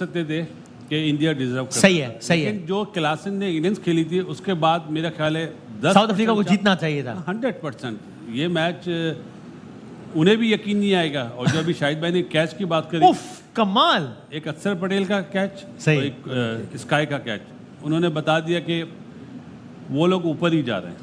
सकते थे कि इंडिया डिजर्व करता सही है, सही है। लेकिन जो क्लासन ने इनिंग्स खेली थी उसके बाद मेरा ख्याल है 10 साउथ अफ्रीका को जीतना चाहिए था। 100%। ये मैच उन्हें भी यकीन नहीं आएगा। और जो अभी शाहिद भाई ने कैच की बात करी, उफ, कमाल। एक अक्षर पटेल का कैच सही। और एक स्काई का कैच, उन्होंने बता दिया कि वो लोग ऊपर ही जा रहे हैं।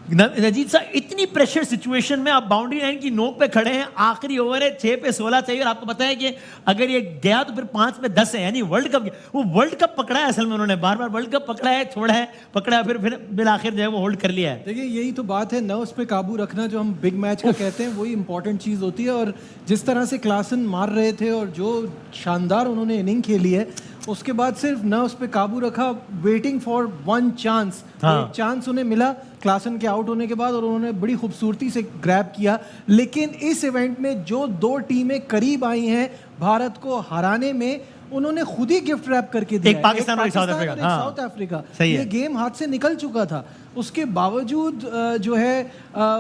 नजीब साहब, इतनी प्रेशर सिचुएशन में आप बाउंड्री लाइन की नोक पे खड़े हैं, आखिरी ओवर है, 6 पे 16 चाहिए और आपको पता है कि अगर ये गया तो फिर 5 पे 10 है, यानी वर्ल्ड कप। वो वर्ल्ड कप पकड़ा है असल में, उन्होंने बार बार वर्ल्ड कप पकड़ा है, छोड़ा है, पकड़ा है, फिर बिल आखिर जो है वो होल्ड कर लिया है। देखिए यही तो बात है, नर्व्स पे काबू रखना जो हम बिग मैच का कहते हैं, वही इंपॉर्टेंट चीज़ होती है। और जिस तरह से क्लासन मार रहे थे और जो शानदार उन्होंने इनिंग खेली है, उसके बाद सिर्फ नर्व्स पे काबू रखा, वेटिंग फॉर वन चांस। एक चांस उन्हें मिला क्लासन के आउट होने के बाद और उन्होंने बड़ी खूबसूरती से ग्रैब किया। लेकिन इस इवेंट में जो दो टीमें करीब आई हैं भारत को हराने में, उन्होंने खुद ही गिफ्ट रैप करके दिया। एक पाकिस्तान और एक साउथ अफ्रीका। हाँ। साउथ अफ्रीका, सही ये है। गेम हाथ से निकल चुका था, उसके बावजूद जो है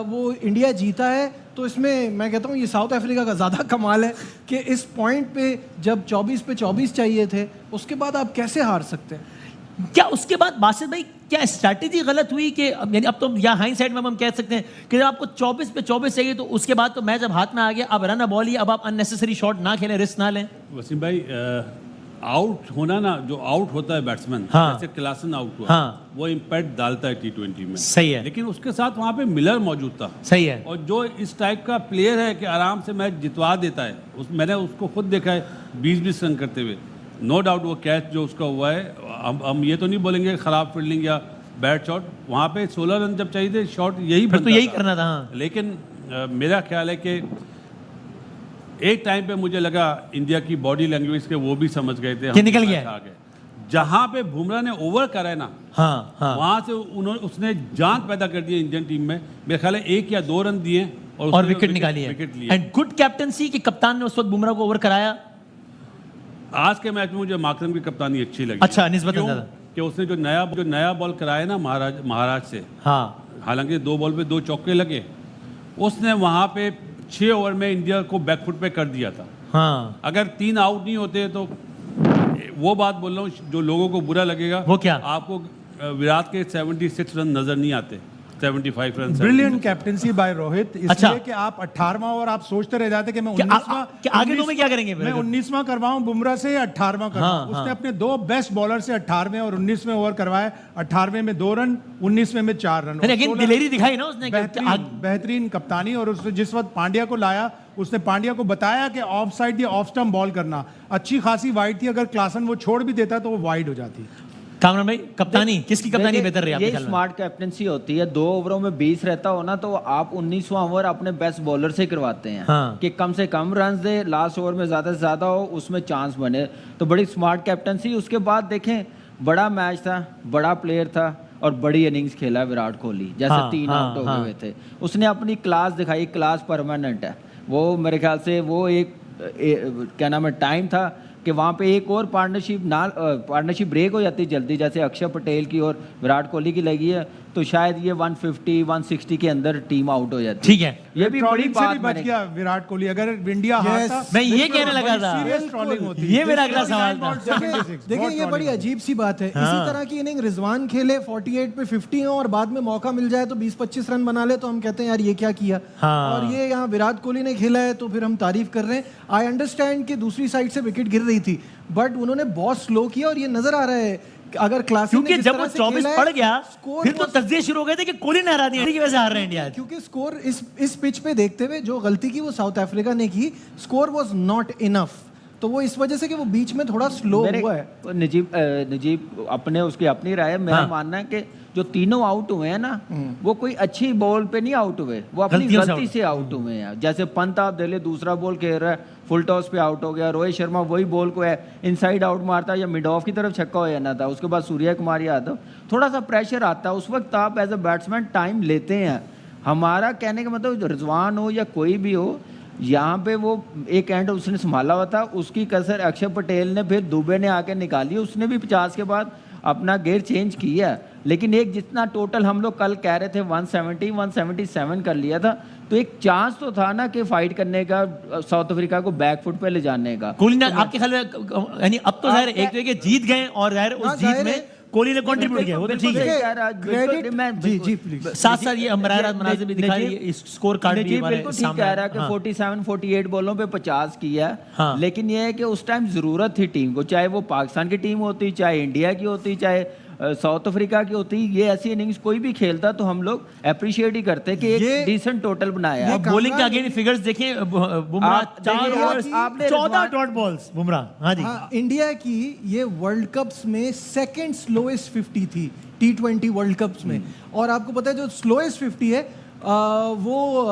वो इंडिया जीता है। तो इसमें मैं कहता हूँ ये साउथ अफ्रीका का ज़्यादा कमाल है कि इस पॉइंट पे जब 24 पे 24 चाहिए थे, उसके बाद आप कैसे हार सकते हैं? क्या उसके बाद बासित भाई क्या स्ट्रैटेजी गलत हुई कि यानी अब तो या हाइंडसाइट में हम कह सकते हैं कि जब आपको 24 पे 24 चाहिए तो उसके बाद तो मैच अब हाथ में आ गया, अब रन बॉल ही, अब आप अननेसेसरी शॉट ना खेलें, रिस्क ना लें। वसीम भाई, आउट होना ना, जो आउट होता है बैट्समैन, हाँ। जैसे क्लासन आउट हुआ, हाँ। वो इम्पैक्ट डालता है T20 में। सही है। लेकिन उसके साथ वहाँ पे मिलर मौजूद था। सही है। और जो इस टाइप का प्लेयर है कि आराम से मैच जितवा देता है, मैंने उसको खुद देखा है 20-20 रन करते हुए। नो डाउट वो कैच जो उसका हुआ है, हम ये तो नहीं बोलेंगे खराब फील्डिंग या बैड शॉट, वहाँ पे 16 रन जब चाहिए थे, शॉट यही फिर तो बनता यही था। करना था। हाँ। लेकिन मेरा ख्याल है कि एक टाइम पे मुझे लगा इंडिया की बॉडी लैंग्वेज के वो भी समझ गए थे कि निकल गया है। आ गए। जहां पे बुमराह ने ओवर करा है ना, हाँ, हाँ। वहां से उसने जान पैदा कर दी इंडियन टीम में। मेरे ख्याल है 1 या 2 रन दिए और उसने विकेट निकाली है। विकेट लिए। एंड गुड कैप्टनसी कि कप्तान ने उस वक्त बुमराह को ओवर कराया। आज के मैच में मुझे माकरम की कप्तानी अच्छी लगी। अच्छा, निस्बतन क्यों? ज़्यादा। कि उसने जो नया बॉल कराया ना महाराज से, हाँ, हालांकि 2 बॉल पे 2 चौके लगे, उसने वहां पे 6 ओवर में इंडिया को बैकफुट पे कर दिया था। हाँ। अगर 3 आउट नहीं होते तो वो बात बोल रहा हूँ जो लोगों को बुरा लगेगा, वो क्या? आपको विराट के 76 रन नजर नहीं आते, 75 run. Brilliant captaincy by Rohit, इसलिए अच्छा। कि आप 18वां और आप सोचते रह जाते कि मैं क्या 19वां आगे दो में क्या करेंगे? मैं 19वां करवाऊं बुमराह से या 18वां करवाऊं। हाँ, उसने हाँ। अपने 2 बेस्ट बॉलर से 18वें और 19वें ओवर करवाए। 18वें में 2 रन, 19वें में 4 रन। लेकिन दिलेरी दिखाई ना उसने बेहतरीन कप्तानी। और उसने जिस वक्त पांड्या को लाया, उसने पांड्या को बताया कि ऑफ साइड या ऑफ स्टंप बॉल करना। अच्छी खासी वाइड थी, अगर क्लासन वो छोड़ भी देता तो वो वाइड हो जाती। कामरान भाई, कप्तानी किसकी कप्तानी बेहतर रही? ये स्मार्ट कैप्टनसी होती है। 2 ओवरों में 20 रहता हो ना, तो आप 19वां ओवर अपने बेस्ट बॉलर से करवाते हैं। हाँ। कि कम से कम रन दे, लास्ट ओवर में ज्यादा से ज्यादा हो, उसमें चांस बने। तो बड़ी स्मार्ट कैप्टनसी। उसके बाद देखें, बड़ा मैच था, बड़ा प्लेयर था और बड़ी इनिंग्स खेला विराट कोहली। जैसे हाँ, 3 हाँ, आउट हो हाँ। गए थे, उसने अपनी क्लास दिखाई। क्लास परमानेंट है वो। मेरे ख्याल से वो एक क्या नाम है, टाइम था कि वहाँ पे एक और पार्टनरशिप ब्रेक हो जाती जल्दी, जैसे अक्षर पटेल की और विराट कोहली की लगी है, तो शायद ये 150-160 के अंदर टीम आउट हो जाती। ठीक है, ये भी बड़ी ट्रॉलिंग से भी बात बच गया विराट कोहली। अगर इंडिया हारता, मैं ये कहने लगा था। सीरियस ट्रॉलिंग होती। ये मेरा अगला सवाल था। देखिए ये बड़ी अजीब सी बात है। इसी तरह की इनिंग रिजवान खेले, 48 पे 50 हो और बाद में मौका मिल जाए तो 20-25 रन बना ले, तो हम कहते हैं यार ये क्या किया। और ये यहाँ विराट कोहली ने खेला है तो फिर हम तारीफ कर रहे हैं। आई अंडरस्टैंड कि दूसरी साइड से विकेट गिर रही थी, बट उन्होंने बहुत स्लो किया और ये नजर आ रहा है अगर क्लास, क्योंकि जब वो 24 पड़ गया फिर तो तज्जिए शुरू हो गए थे कि कोहली ने हरा दिया, की वजह से हार रहे हैं इंडिया। क्योंकि स्कोर इस पिच पे देखते हुए जो गलती की वो साउथ अफ्रीका ने की, स्कोर वाज नॉट इनफ, तो वो इस वजह से कि वो बीच में थोड़ा स्लो हुआ है। नजीब अपने उसकी अपनी राय है। मेरा मानना है कि जो तीनों आउट हुए हैं ना, वो कोई अच्छी बॉल पे नहीं आउट हुए, वो अपनी गलती से आउट हुए हैं। जैसे पंत आप दे ले, दूसरा बॉल खेल रहा है, फुल टॉस पे आउट हो गया। रोहित शर्मा वही बॉल को है इनसाइड आउट मारता या मिड ऑफ की तरफ छक्का हो जाना था। उसके बाद सूर्य कुमार यादव, थोड़ा सा प्रेशर आता है उस वक्त। आप एज अ बैट्समैन टाइम लेते हैं। हमारा कहने का मतलब रिजवान हो या कोई भी हो, यहाँ पे वो एक एंड उसने संभाला हुआ था, उसकी कसर अक्षर पटेल ने फिर दुबे ने आके निकाली। उसने भी 50 के बाद अपना गेयर चेंज किया, लेकिन एक जितना टोटल हम लोग कल कह रहे थे 170-177 कर लिया था, तो एक चांस तो था ना कि फाइट करने का, साउथ अफ्रीका को बैक फुट पे ले जाने का। कोहली ने आपके ख्याल में यानी अब तो जाहिर है एक जगह जीत गए और जाहिर है उस हाँ, जीत जाहिर में है। कोहली ने कंट्रीब्यूट किया, वो तो ठीक है। क्रेडिट जी जी प्लीज। साथ साथ ये अमरारा मनाजिर भी दिखा रही है, इस स्कोर कार्ड भी जी हमारे बिल्कुल ठीक सामने कह है। रहा है कि हाँ। 47-48 बॉलों पे 50 किया है। हाँ। लेकिन ये है कि उस टाइम जरूरत थी टीम को, चाहे वो पाकिस्तान की टीम होती, चाहे इंडिया की होती, चाहे साउथ अफ्रीका की होती, ये ऐसी इनिंग्स कोई भी खेलता तो हम लोग अप्रिशिएट ही करते कि ये- एक डिसेंट टोटल बनाया ये है। अब बॉलिंग के आगे फिगर्स देखिए, बुमराह आप 4 देखिए, ओवर्स आपने 14 रिजवान- डॉट बॉल्स बुमराह। हाँ जी, हाँ, इंडिया की ये वर्ल्ड कप्स में सेकंड स्लोएस्ट 50 थी T20 वर्ल्ड कप्स में। और आपको पता है जो स्लोएस्ट 50 है वो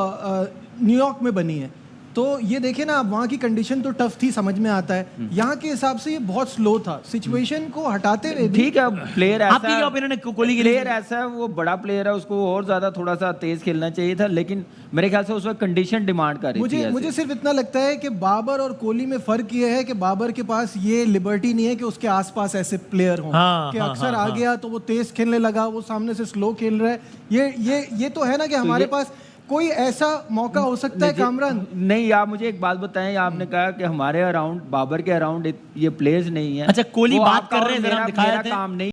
न्यूयॉर्क में बनी है। तो ये देखिए ना, आप वहाँ की कंडीशन तो टफ थी, समझ में आता है। यहाँ के हिसाब से ये बहुत स्लो था, सिचुएशन को हटाते हुए भी। ठीक है, प्लेयर ऐसा आपकी क्या ओपिनियन है कोहली के प्लेयर लिए? ऐसा है, वो बड़ा प्लेयर है, उसको और ज्यादा थोड़ा सा तेज खेलना चाहिए था, लेकिन मेरे ख्याल से उस वक्त कंडीशन डिमांड कर रही थी मुझे ऐसे। मुझे सिर्फ इतना लगता है कि बाबर और कोहली में फर्क ये है कि बाबर के पास ये लिबर्टी नहीं है कि उसके आसपास ऐसे प्लेयर हों हाँ, कि हाँ, अक्सर हाँ, आ गया तो वो तेज खेलने लगा, वो सामने से स्लो खेल रहा है। ये तो है ना कि हमारे पास कोई ऐसा मौका हो सकता है कामरान। नहीं, आप मुझे एक बात बताएं, आपने कहा कि हमारे अराउंड, बाबर के अराउंड ये प्लेयर्स नहीं है। अच्छा, कोहली वो बात आपका कर और रहे हैं, जरा मेरा दिखाया थे। काम नहीं